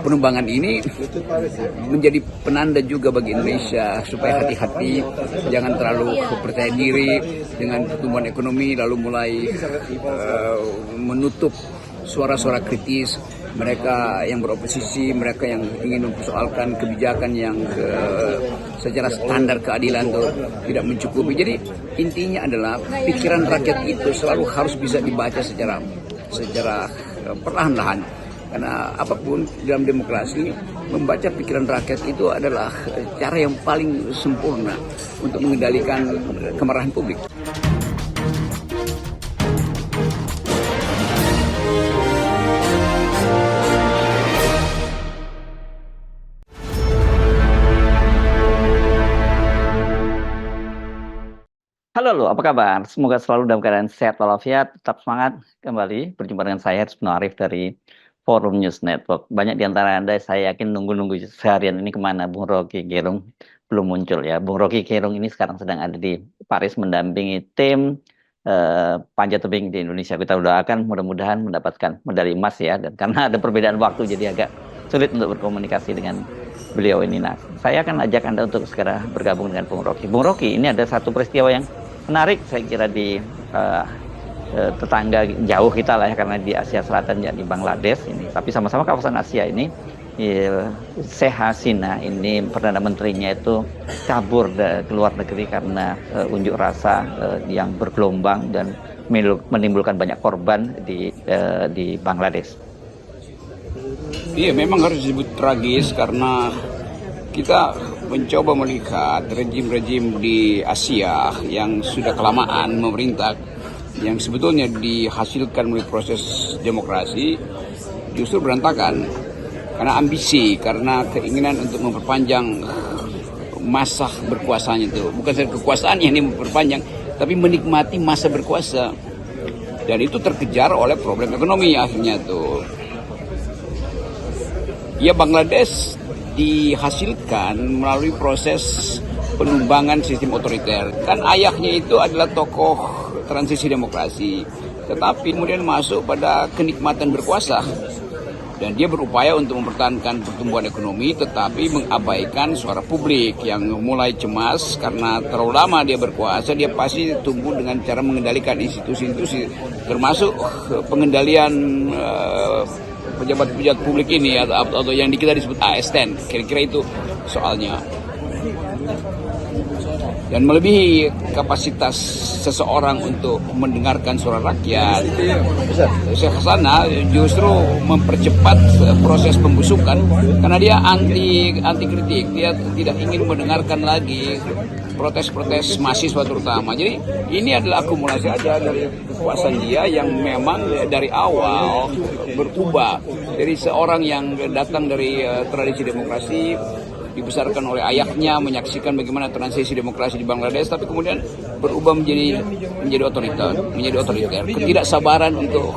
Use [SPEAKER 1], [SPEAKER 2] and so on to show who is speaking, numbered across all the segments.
[SPEAKER 1] pengembangan ini menjadi penanda juga bagi Indonesia supaya hati-hati, jangan terlalu percaya diri dengan pertumbuhan ekonomi lalu mulai menutup suara-suara kritis, mereka yang beroposisi, mereka yang ingin mempersoalkan kebijakan yang secara standar keadilan itu tidak mencukupi. Jadi intinya adalah pikiran rakyat itu selalu harus bisa dibaca secara perlahan-lahan. Karena apapun dalam demokrasi, membaca pikiran rakyat itu adalah cara yang paling sempurna untuk mengendalikan kemarahan publik.
[SPEAKER 2] Halo, apa kabar? Semoga selalu dalam keadaan sehat walafiat, tetap semangat. Kembali berjumpa dengan saya, Rizno Arif dari Forum News Network. Banyak di antara Anda, saya yakin nunggu-nunggu seharian ini kemana Bung Rocky Gerung belum muncul ya. Bung Rocky Gerung ini sekarang sedang ada di Paris mendampingi tim panjat tebing di Indonesia. Kita doakan mudah-mudahan mendapatkan medali emas ya. Dan karena ada perbedaan waktu, jadi agak sulit untuk berkomunikasi dengan beliau ini. Nah, saya akan ajak Anda untuk segera bergabung dengan Bung Rocky. Bung Rocky, ini ada satu peristiwa yang menarik saya kira di tetangga jauh kita lah ya, karena di Asia Selatan ya, di Bangladesh ini, tapi sama-sama kawasan Asia ini. Sheikh Hasina ini Perdana Menterinya itu kabur ke luar negeri karena unjuk rasa yang bergelombang dan menimbulkan banyak korban di Bangladesh.
[SPEAKER 1] Iya, memang harus disebut tragis karena kita mencoba melihat rejim-rejim di Asia yang sudah kelamaan memerintah, yang sebetulnya dihasilkan melalui proses demokrasi, justru berantakan. Karena ambisi, karena keinginan untuk memperpanjang masa berkuasanya itu. Bukan saja kekuasaan yang memperpanjang, tapi menikmati masa berkuasa. Dan itu terkejar oleh problem ekonomi akhirnya tuh. Ya, Bangladesh dihasilkan melalui proses penumbangan sistem otoriter. Kan ayahnya itu adalah tokoh transisi demokrasi, tetapi kemudian masuk pada kenikmatan berkuasa. Dan dia berupaya untuk mempertahankan pertumbuhan ekonomi, tetapi mengabaikan suara publik yang mulai cemas karena terlalu lama dia berkuasa. Dia pasti tumbuh dengan cara mengendalikan institusi-institusi, termasuk pengendalian pejabat-pejabat publik ini atau yang kita disebut ASN, kira-kira itu soalnya. Dan melebihi kapasitas seseorang untuk mendengarkan suara rakyat. Sheikh Hasina justru mempercepat proses pembusukan karena dia anti kritik, dia tidak ingin mendengarkan lagi protes-protes mahasiswa terutama. Jadi ini adalah akumulasi aja dari kekuasaan dia yang memang dari awal berubah dari seorang yang datang dari tradisi demokrasi, dibesarkan oleh ayahnya, menyaksikan bagaimana transisi demokrasi di Bangladesh, tapi kemudian berubah menjadi otoriter, ketidaksabaran untuk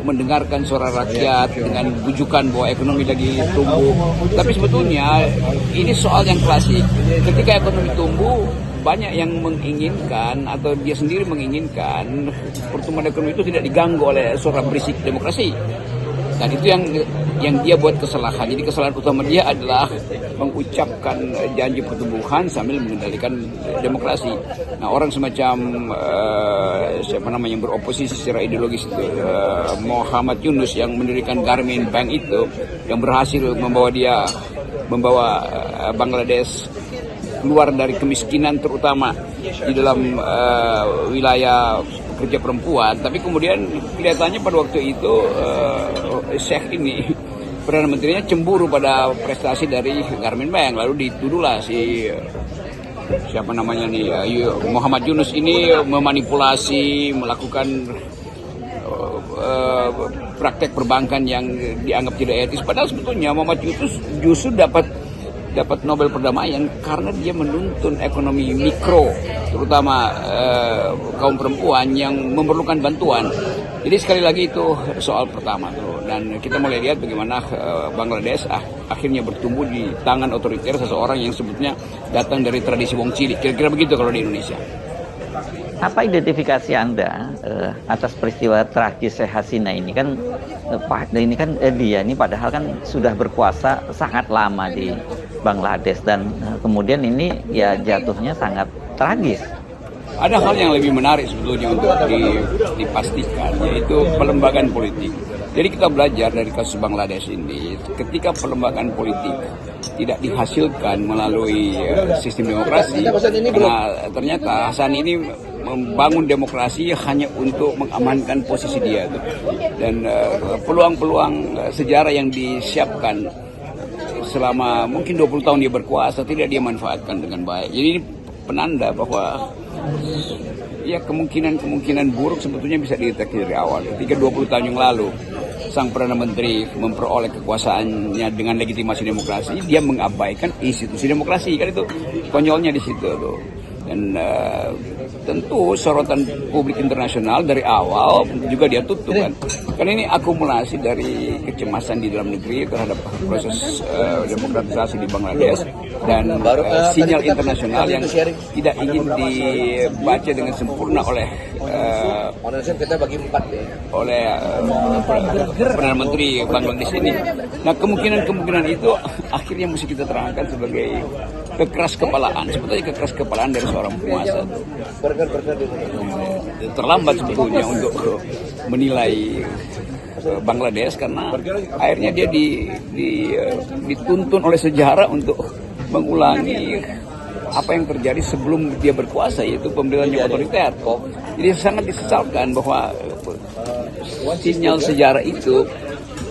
[SPEAKER 1] mendengarkan suara rakyat dengan bujukan bahwa ekonomi lagi tumbuh. Tapi sebetulnya ini soal yang klasik. Ketika ekonomi tumbuh, banyak yang menginginkan atau dia sendiri menginginkan pertumbuhan ekonomi itu tidak diganggu oleh suara berisik demokrasi. Dan itu yang dia buat kesalahan. Jadi kesalahan utama dia adalah mengucapkan janji pertumbuhan sambil mengendalikan demokrasi. Nah, orang semacam yang beroposisi secara ideologis itu, Muhammad Yunus yang mendirikan Grameen Bank itu, yang berhasil membawa Bangladesh keluar dari kemiskinan terutama di dalam wilayah kerja perempuan, tapi kemudian kelihatannya pada waktu itu Sheikh ini Perdana Menterinya cemburu pada prestasi dari Grameen Bank, lalu dituduhlah Muhammad Yunus ini memanipulasi, melakukan praktek perbankan yang dianggap tidak etis. Padahal sebetulnya Muhammad Yunus justru dapat Nobel Perdamaian karena dia menuntun ekonomi mikro, terutama kaum perempuan yang memerlukan bantuan. Jadi sekali lagi itu soal pertama tuh, dan kita mulai lihat bagaimana Bangladesh akhirnya bertumbuh di tangan otoriter seseorang yang sebetulnya datang dari tradisi wong cilik. Kira-kira begitu kalau di Indonesia.
[SPEAKER 2] Apa identifikasi Anda atas peristiwa tragis Sheikh Hasina ini? Kan Pak, ini kan dia ini padahal kan sudah berkuasa sangat lama di Bangladesh dan kemudian ini ya jatuhnya sangat tragis.
[SPEAKER 1] Ada hal yang lebih menarik sebetulnya untuk dipastikan, yaitu pelembagaan politik. Jadi kita belajar dari kasus Bangladesh ini, ketika pelembagaan politik tidak dihasilkan melalui sistem demokrasi, karena ternyata Hasan ini membangun demokrasi hanya untuk mengamankan posisi dia. Dan peluang-peluang sejarah yang disiapkan selama mungkin 20 tahun dia berkuasa tidak dia manfaatkan dengan baik. Jadi ini penanda bahwa ya kemungkinan buruk sebetulnya bisa dideteksi dari awal. Ketika 20 tahun yang lalu sang Perdana Menteri memperoleh kekuasaannya dengan legitimasi demokrasi, dia mengabaikan institusi demokrasi. Kan itu konyolnya di situ tuh. Dan tentu sorotan publik internasional dari awal juga dia tutup kan. Karena ini akumulasi dari kecemasan di dalam negeri terhadap proses demokratisasi di Bangladesh dan sinyal internasional yang tidak ingin dibaca dengan sempurna oleh Perdana Menteri Bangladesh ini. Nah, kemungkinan itu akhirnya mesti kita terangkan sebagai kekeras kepalaan, sebetulnya kekeras kepalaan dari seorang penguasa. Terlambat sebetulnya untuk menilai Bangladesh karena akhirnya dia dituntun oleh sejarah untuk mengulangi apa yang terjadi sebelum dia berkuasa, yaitu pemerintahan yang otoriter. Jadi sangat disesalkan bahwa sinyal sejarah itu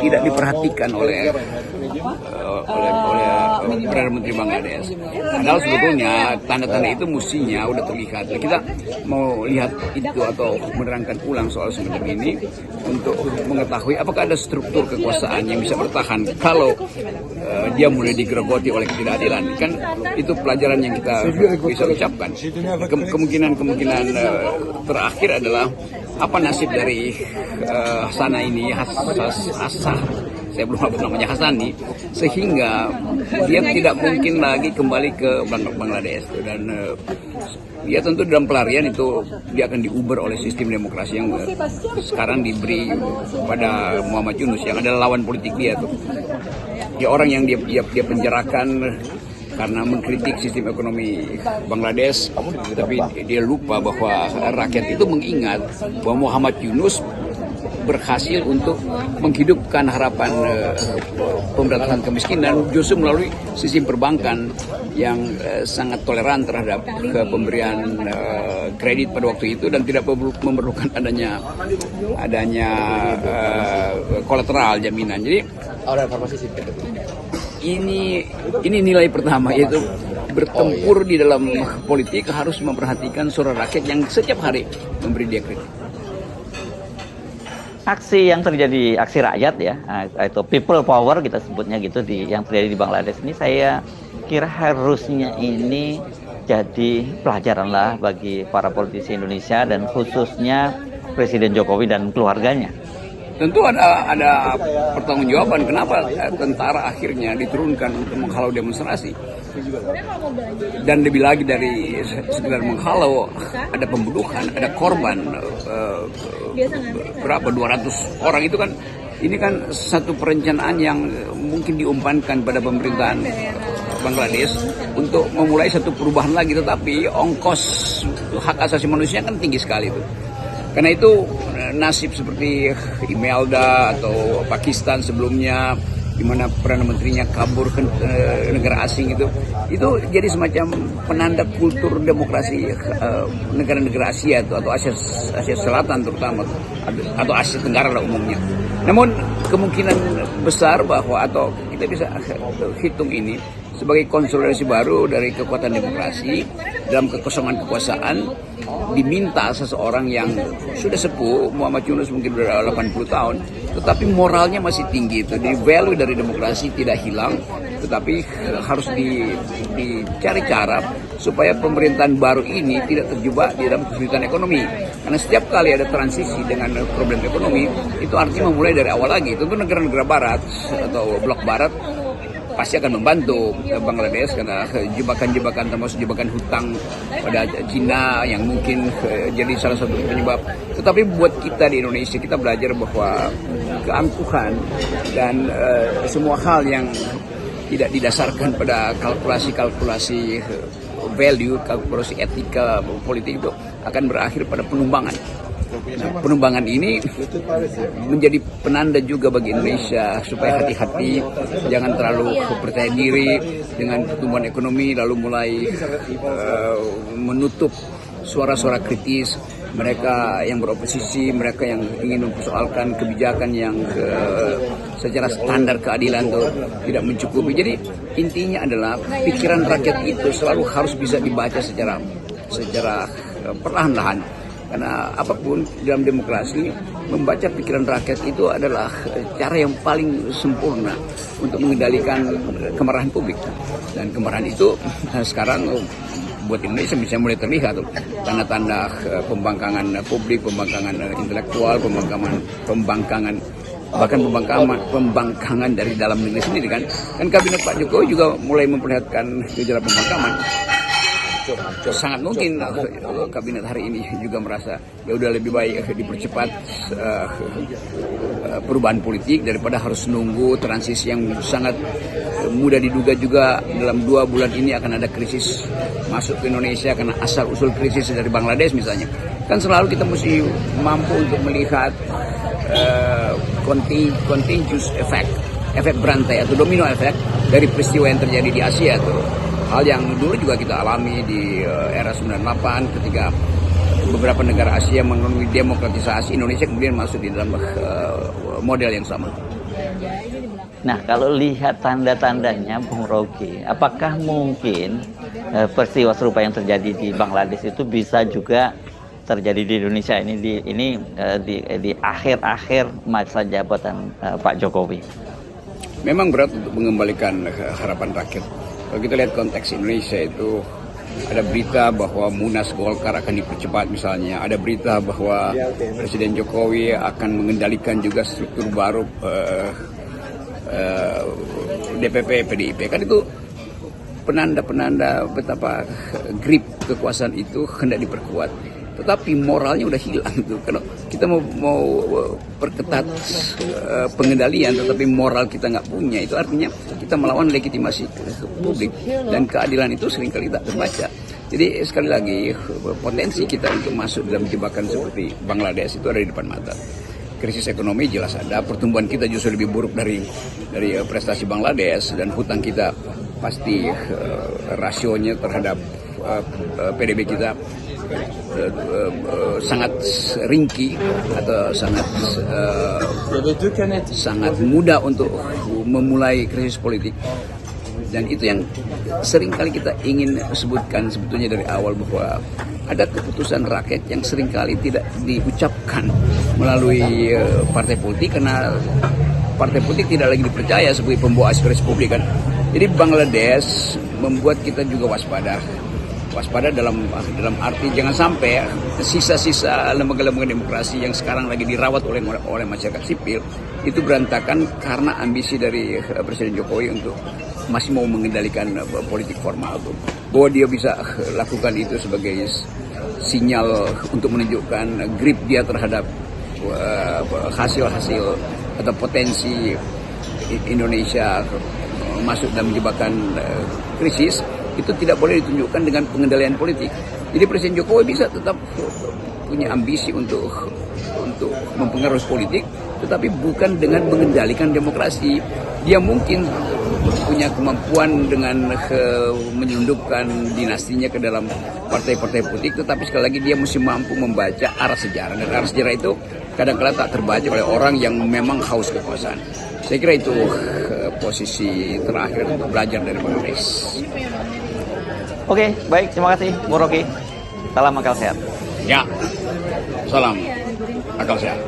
[SPEAKER 1] tidak diperhatikan oleh Perdana Menteri Bangladesh. Padahal sebetulnya tanda-tanda itu mestinya udah terlihat. Kita mau lihat itu atau menerangkan ulang soal semacam ini untuk mengetahui apakah ada struktur kekuasaan yang bisa bertahan kalau dia mulai digerogoti oleh ketidakadilan. Kan itu pelajaran yang kita bisa ucapkan. Kemungkinan terakhir adalah apa nasib dari Hassana ini, saya belum hafal namanya Hassani, sehingga dia tidak mungkin lagi kembali ke Bangladesh. Dan dia tentu dalam pelarian itu dia akan diuber oleh sistem demokrasi yang sekarang diberi pada Muhammad Yunus yang adalah lawan politik dia tuh. Ya, orang yang dia penjarakan karena mengkritik sistem ekonomi Bangladesh, tapi dia lupa bahwa rakyat itu mengingat bahwa Muhammad Yunus berhasil untuk menghidupkan harapan pemberantasan kemiskinan justru melalui sistem perbankan yang sangat toleran terhadap pemberian kredit pada waktu itu dan tidak memerlukan adanya kolateral jaminan. Jadi ini nilai pertama, yaitu bertempur di dalam politik harus memperhatikan suara rakyat yang setiap hari memberi dia kredit.
[SPEAKER 2] Aksi yang terjadi, aksi rakyat ya, itu people power kita sebutnya gitu, yang terjadi di Bangladesh ini, saya kira harusnya ini jadi pelajaran lah bagi para politisi Indonesia dan khususnya Presiden Jokowi dan keluarganya.
[SPEAKER 1] Tentu ada pertanggungjawaban kenapa tentara akhirnya diturunkan untuk menghalau demonstrasi. Dan lebih lagi dari sekedar menghalau, ada pembunuhan, ada korban, berapa 200 orang itu kan. Ini kan satu perencanaan yang mungkin diumpankan pada pemerintahan Bangladesh untuk memulai satu perubahan lagi, tetapi ongkos hak asasi manusia kan tinggi sekali itu. Karena itu nasib seperti Imelda atau Pakistan sebelumnya, di mana Perdana Menterinya kabur ke negara asing itu jadi semacam penanda kultur demokrasi negara-negara Asia atau Asia Selatan terutama, atau Asia Tenggara lah umumnya. Namun kemungkinan besar bahwa, atau kita bisa hitung ini sebagai konsolidasi baru dari kekuatan demokrasi dalam kekosongan kekuasaan, diminta seseorang yang sudah sepuh, Muhammad Yunus mungkin sudah 80 tahun, tetapi moralnya masih tinggi. Itu di value dari demokrasi tidak hilang, tetapi harus dicari cara supaya pemerintahan baru ini tidak terjebak di dalam kesulitan ekonomi. Karena setiap kali ada transisi dengan problem ekonomi, itu artinya memulai dari awal lagi. Tentu negara-negara barat atau blok barat pasti akan membantu Bangladesh karena jebakan-jebakan termasuk jebakan hutang pada Cina yang mungkin jadi salah satu penyebab. Tetapi buat kita di Indonesia, kita belajar bahwa keangkuhan dan semua hal yang tidak didasarkan pada kalkulasi value, kalkulasi etika politik itu akan berakhir pada penumbangan. Nah, penumbangan ini menjadi penanda juga bagi Indonesia supaya hati-hati, jangan terlalu percaya diri dengan pertumbuhan ekonomi lalu mulai menutup suara-suara kritis, mereka yang beroposisi, mereka yang ingin mempersoalkan kebijakan yang secara standar keadilan itu tidak mencukupi. Jadi intinya adalah pikiran rakyat itu selalu harus bisa dibaca secara perlahan-lahan. Karena apapun dalam demokrasi, membaca pikiran rakyat itu adalah cara yang paling sempurna untuk mengendalikan kemarahan publik. Dan kemarahan itu sekarang buat Indonesia bisa mulai terlihat tanda-tanda pembangkangan publik, pembangkangan intelektual, pembangkangan bahkan pembangkangan dari dalam negeri sendiri kan. Dan kabinet Pak Jokowi juga mulai memperlihatkan gejala pembangkangan. Sangat mungkin kabinet hari ini juga merasa ya udah lebih baik dipercepat perubahan politik daripada harus nunggu transisi yang sangat mudah diduga juga dalam 2 bulan ini akan ada krisis masuk ke Indonesia karena asal usul krisis dari Bangladesh misalnya. Kan selalu kita mesti mampu untuk melihat contagious effect, efek berantai atau domino effect dari peristiwa yang terjadi di Asia tuh. Hal yang dulu juga kita alami di era 98 ketika beberapa negara Asia memenuhi demokratisasi, Indonesia kemudian masuk di dalam model yang sama.
[SPEAKER 2] Nah, kalau lihat tanda-tandanya, Bung Rocky, apakah mungkin peristiwa serupa yang terjadi di Bangladesh itu bisa juga terjadi di Indonesia ini di akhir-akhir masa jabatan Pak Jokowi?
[SPEAKER 1] Memang berat untuk mengembalikan harapan rakyat. Kalau kita lihat konteks Indonesia itu ada berita bahwa Munas Golkar akan dipercepat misalnya, ada berita bahwa Presiden Jokowi akan mengendalikan juga struktur baru DPP PDIP. Kan itu penanda-penanda betapa grip kekuasaan itu hendak diperkuat. Tetapi moralnya udah hilang tuh. Kalau kita mau perketat pengendalian, tetapi moral kita nggak punya, itu artinya kita melawan legitimasi publik dan keadilan itu seringkali tak terbaca. Jadi sekali lagi potensi kita untuk masuk dalam jebakan seperti Bangladesh itu ada di depan mata. Krisis ekonomi jelas ada, pertumbuhan kita justru lebih buruk dari prestasi Bangladesh dan hutang kita pasti rasionya terhadap PDB kita sangat ringkih atau sangat mudah untuk memulai krisis politik. Dan itu yang sering kali kita ingin sebutkan sebetulnya dari awal, bahwa ada keputusan rakyat yang seringkali tidak diucapkan melalui partai politik karena partai politik tidak lagi dipercaya sebagai pembawa aspirasi publik kan. Jadi Bangladesh membuat kita juga waspada dalam arti jangan sampai sisa-sisa lembaga-lembaga demokrasi yang sekarang lagi dirawat oleh masyarakat sipil itu berantakan karena ambisi dari Presiden Jokowi untuk masih mau mengendalikan politik formal itu. Bahwa dia bisa lakukan itu sebagai sinyal untuk menunjukkan grip dia terhadap hasil-hasil atau potensi Indonesia masuk dalam jebakan krisis. Itu tidak boleh ditunjukkan dengan pengendalian politik. Jadi Presiden Jokowi bisa tetap punya ambisi untuk mempengaruhi politik, tetapi bukan dengan mengendalikan demokrasi. Dia mungkin punya kemampuan dengan menyelundupkan dinastinya ke dalam partai-partai politik, tetapi sekali lagi dia mesti mampu membaca arah sejarah. Dan arah sejarah itu kadang-kadang tak terbaca oleh orang yang memang haus kekuasaan. Saya kira itu posisi terakhir untuk belajar dari Bangladesh.
[SPEAKER 2] Oke, baik. Terima kasih, Bung Rocky. Salam akal sehat.
[SPEAKER 1] Ya, salam akal sehat.